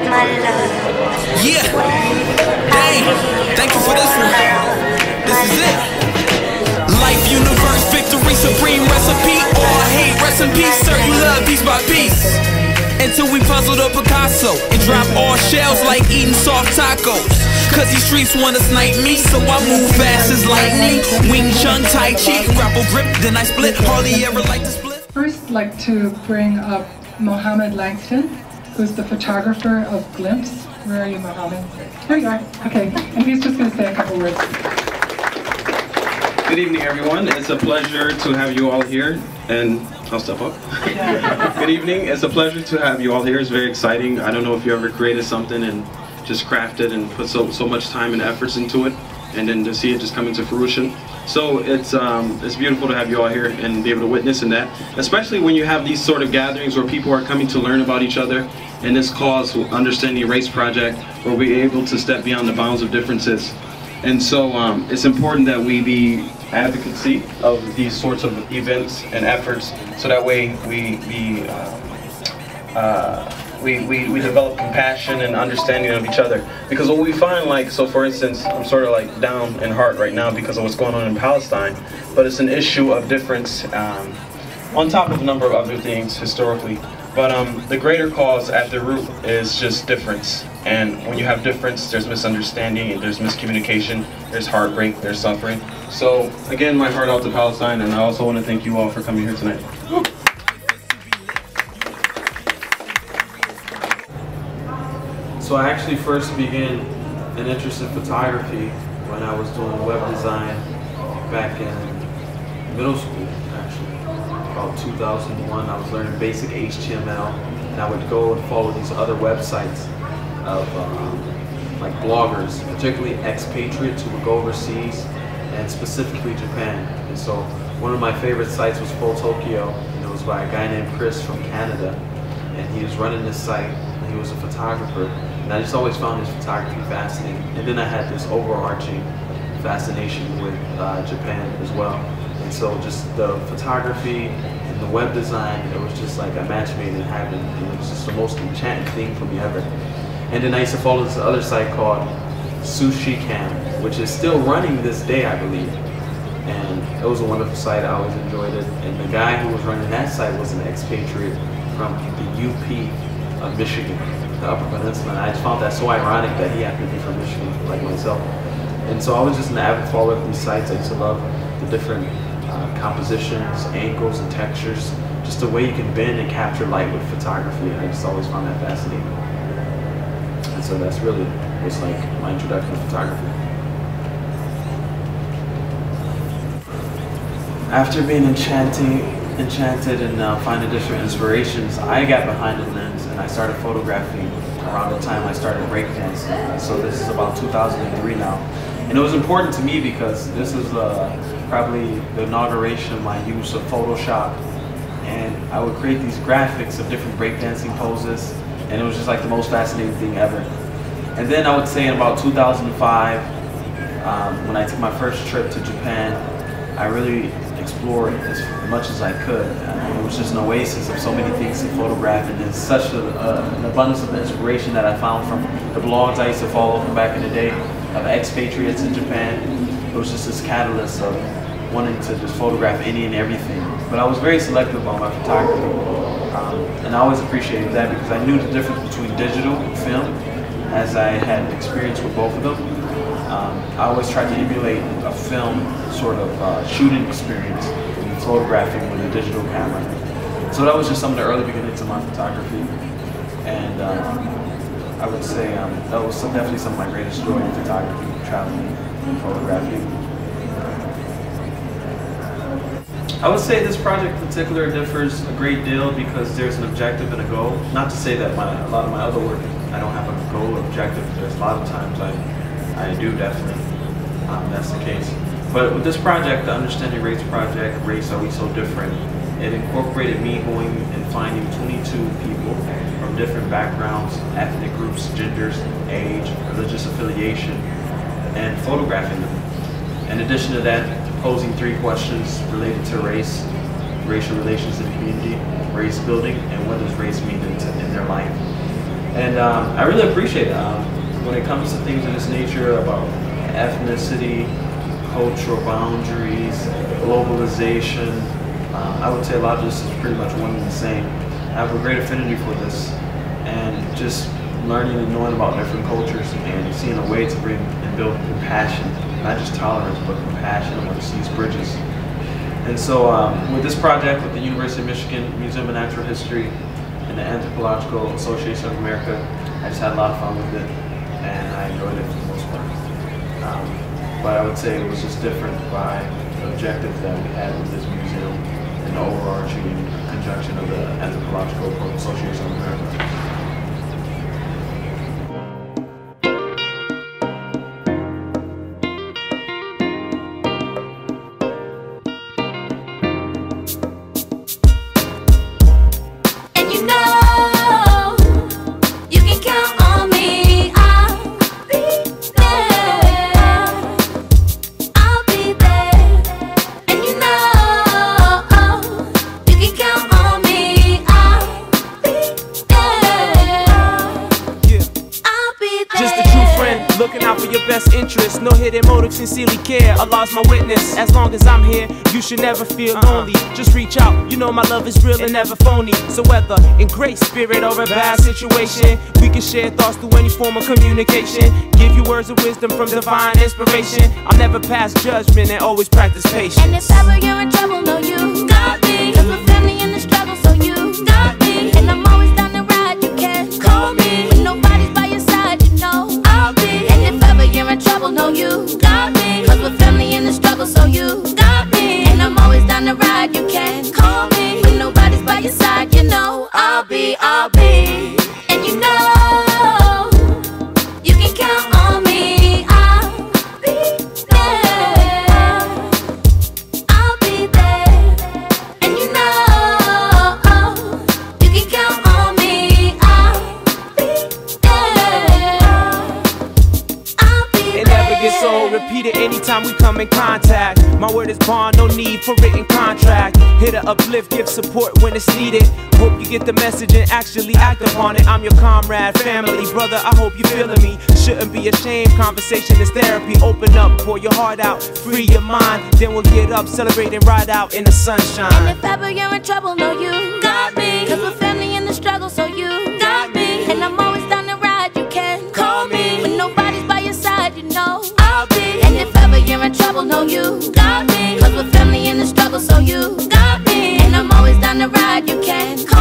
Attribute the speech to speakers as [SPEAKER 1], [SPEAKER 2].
[SPEAKER 1] Yeah, dang, thank you for this one. This is it. Life, universe, victory, supreme recipe. All hate, rest in peace, sir, you love piece by piece. Until we puzzle the Picasso and drop all shells like eating soft tacos. Cause these streets wanna snipe me, so I move fast as lightning. Wing Chun, Tai Chi, grapple grip, then I split. Hardly ever like to split.
[SPEAKER 2] First, I'd like to bring up Mohammed Langston, who's the photographer of Glimpse. Where are you, Mohammed? There you are. Okay, and he's just going to say a couple words.
[SPEAKER 3] Good evening, everyone. It's a pleasure to have you all here, and I'll step up. Good evening. It's a pleasure to have you all here. It's very exciting. I don't know if you ever created something and just crafted and put so much time and efforts into it, and then to see it just come into fruition. So it's beautiful to have you all here and be able to witness in that, especially when you have these sort of gatherings where people are coming to learn about each other. And this cause, Understanding Race Project, where we're able to step beyond the bounds of differences. And so it's important that we be advocacy of these sorts of events and efforts, so that way we develop compassion and understanding of each other. Because what we find, like, so for instance, I'm sort of like down in heart right now because of what's going on in Palestine, but it's an issue of difference on top of a number of other things historically. But the greater cause at the root is just difference. And when you have difference, there's misunderstanding, and there's miscommunication, there's heartbreak, there's suffering. So again, my heart out to Palestine, and I also want to thank you all for coming here tonight. So I actually first began an interest in photography when I was doing web design back in middle school, actually. About 2001, I was learning basic HTML, and I would go and follow these other websites of like bloggers, particularly expatriates who would go overseas, and specifically Japan. And so one of my favorite sites was Photokyo, and it was by a guy named Chris from Canada, and he was running this site, and he was a photographer. And I just always found his photography fascinating. And then I had this overarching fascination with Japan as well. And so just the photography and the web design, it was just like a match made in heaven. And it was just the most enchanting thing for me ever. And then I used to follow this other site called Sushi Cam, which is still running this day, I believe. And it was a wonderful site, I always enjoyed it. And the guy who was running that site was an expatriate from the UP of Michigan, the Upper Peninsula. And I just found that so ironic that he happened to be from Michigan, like myself. And so I was just an avid follower of these sites. I used to love the different compositions, angles, and textures, just the way you can bend and capture light with photography. And I just always found that fascinating. And so that's really was like my introduction to photography. After being enchanted and finding different inspirations, I got behind the lens and I started photographing around the time I started breakdancing. So this is about 2003 now. And it was important to me because this is probably the inauguration of my use of Photoshop. And I would create these graphics of different breakdancing poses, and it was just like the most fascinating thing ever. And then I would say in about 2005, when I took my first trip to Japan, I really explored as much as I could. It was just an oasis of so many things to photograph, and there's such an abundance of inspiration that I found from the blogs I used to follow from back in the day of expatriates in Japan. It was just this catalyst of wanting to just photograph any and everything. But I was very selective on my photography, and I always appreciated that because I knew the difference between digital and film, as I had experience with both of them. I always tried to emulate a film sort of shooting experience in photographing with a digital camera. So that was just some of the early beginnings of my photography. And I would say that was definitely some of my greatest joy in photography, traveling and photographing. I would say this project in particular differs a great deal because there's an objective and a goal. Not to say that a lot of my other work, I don't have a goal or objective. There's a lot of times I do definitely, that's the case. But with this project, the Understanding Race Project, Race Are We So Different, it incorporated me going and finding 22 people from different backgrounds, ethnic groups, genders, age, religious affiliation, and photographing them. In addition to that, posing 3 questions related to race, racial relations in the community, race building, and what does race mean in their life. And I really appreciate it. When it comes to things of this nature about ethnicity, cultural boundaries, globalization, I would say a lot of this is pretty much one and the same. I have a great affinity for this, and just learning and knowing about different cultures and seeing a way to bring and build compassion, not just tolerance, but compassion overseas bridges. And so with this project with the University of Michigan Museum of Natural History and the Anthropological Association of America, I just had a lot of fun with it, and I enjoyed it for the most part. But I would say it was just different by the objective that we had with this museum and the overarching conjunction of the Anthropological Association of America.
[SPEAKER 4] Looking out for your best interest, no hidden motive, sincerely care. Allah's my witness. As long as I'm here, you should never feel lonely. Just reach out, you know my love is real and never phony. So whether in great spirit or a bad situation, we can share thoughts through any form of communication. Give you words of wisdom from divine inspiration. I'll never pass judgment and always practice patience.
[SPEAKER 5] And if ever you're in trouble, know you got me. Cause we're family in the struggle, so you got me. And I'm always down to ride, you can call me. When nobody's by your side, you know I'll be. And if ever you're in trouble, know you got me. Cause we're family in the struggle, so you got me. And I'm always down to ride, you can call me. When nobody's by your side, you know I'll be. And you know, you can count on me. I'll be there. I'll be there. And you know, you can count on me. I'll be there. I'll be there.
[SPEAKER 4] It never gets old, repeat it anytime we come in contact. My word is bond, no need for written contract. Here to uplift, give support when it's needed. Hope you get the message and actually act upon it. I'm your comrade, family, brother, I hope you're feeling me. Shouldn't be ashamed, conversation is therapy. Open up, pour your heart out, free your mind. Then we'll get up, celebrate and ride out in the sunshine.
[SPEAKER 5] And if ever you're in trouble, know you got me. Cause we're family in the struggle, so you got me. And I'm always down to ride, you can call me. When nobody's by your side, you know I'll be. And if ever you're in trouble, know you got me. Cause we're family in the struggle, so you got me. And I'm always down to ride, you can call me.